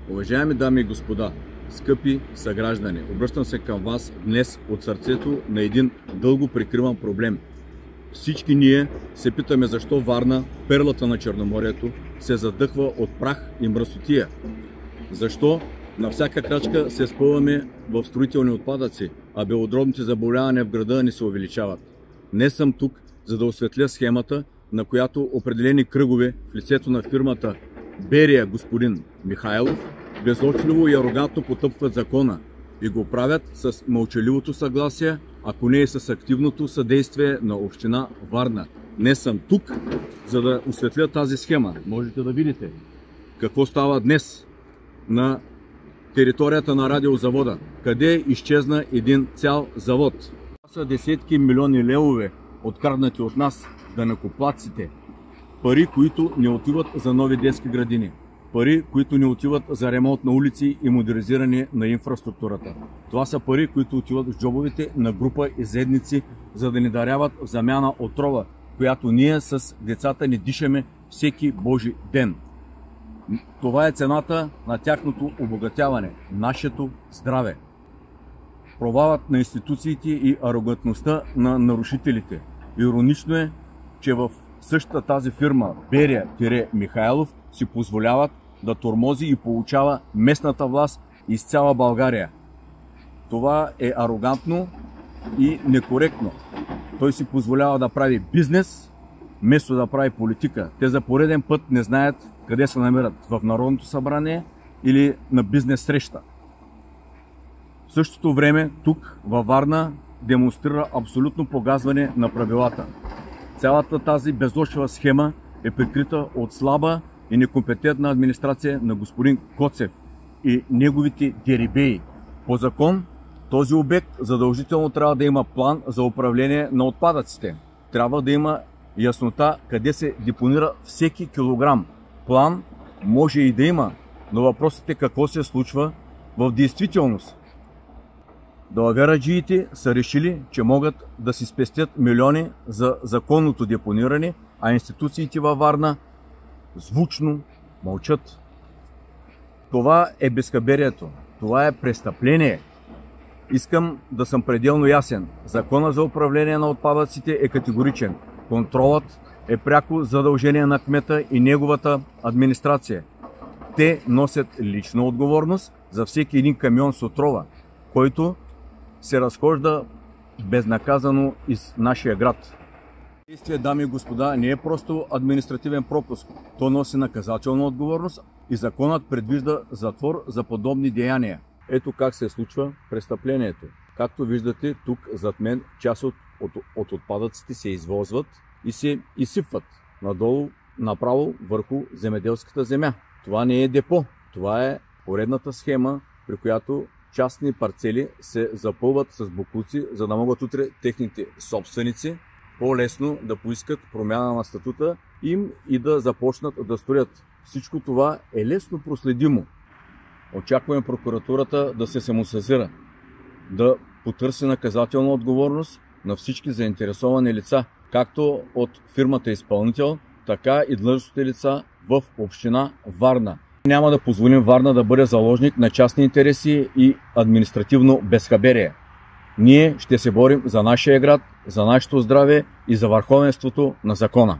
Уважаеми дами и господа, скъпи съграждани, обръщам се към вас днес от сърцето на един дълго прикриван проблем. Всички ние се питаме защо Варна, перлата на Черноморието, се задъхва от прах и мръсотия. Защо на всяка крачка се спъваме в строителни отпадъци, а белодробните заболявания в града ни се увеличават. Днес съм тук, за да осветля схемата, на която определени кръгове в лицето на фирмата Берия господин Михайлов безочливо и арогантно потъпват закона и го правят с мълчаливото съгласие, ако не и с активното съдействие на община Варна. Днес съм тук, за да осветля тази схема. Можете да видите какво става днес на територията на радиозавода, къде изчезна един цял завод. Това са десетки милиони левове, откраднати от нас, данъкоплатците. Пари, които не отиват за нови детски градини. Пари, които не отиват за ремонт на улици и модернизиране на инфраструктурата. Това са пари, които отиват в джобовете на група изедници, за да ни даряват в замяна отрова, която ние с децата ни дишаме всеки Божи ден. Това е цената на тяхното обогатяване, нашето здраве. Провалът на институциите и арогантността на нарушителите. Иронично е, че в същата тази фирма Берия-Михайлов си позволяват да тормози и получава местната власт из цяла България. Това е арогантно и некоректно. Той си позволява да прави бизнес, вместо да прави политика. Те за пореден път не знаят къде се намират, в Народното събрание или на бизнес среща. В същото време тук във Варна демонстрира абсолютно погазване на правилата. Цялата тази безочлива схема е прикрита от слаба и некомпетентна администрация на господин Коцев и неговите дерибеи. По закон този обект задължително трябва да има план за управление на отпадъците. Трябва да има яснота къде се депонира всеки килограм. План може и да има, но въпросът е какво се случва в действителност. Далавераджиите са решили, че могат да си спестят милиони за законното депониране, а институциите във Варна звучно мълчат. Това е безхаберието. Това е престъпление. Искам да съм пределно ясен. Законът за управление на отпадъците е категоричен. Контролът е пряко задължение на кмета и неговата администрация. Те носят лична отговорност за всеки един камион с отрова, който се разхожда безнаказано из нашия град. Действие, дами и господа, не е просто административен пропуск. То носи наказателна отговорност и законът предвижда затвор за подобни деяния. Ето как се случва престъплението. Както виждате, тук зад мен част от отпадъците се извозват и се изсипват надолу, направо върху земеделската земя. Това не е депо. Това е поредната схема, при която частни парцели се запълват с боклуци, за да могат утре техните собственици по-лесно да поискат промяна на статута им и да започнат да строят. Всичко това е лесно проследимо. Очакваме прокуратурата да се самосезира, да потърси наказателна отговорност на всички заинтересовани лица, както от фирмата изпълнител, така и длъжностните лица в община Варна. Няма да позволим Варна да бъде заложник на частни интереси и административно безхаберие. Ние ще се борим за нашия град, за нашето здраве и за върховенството на закона.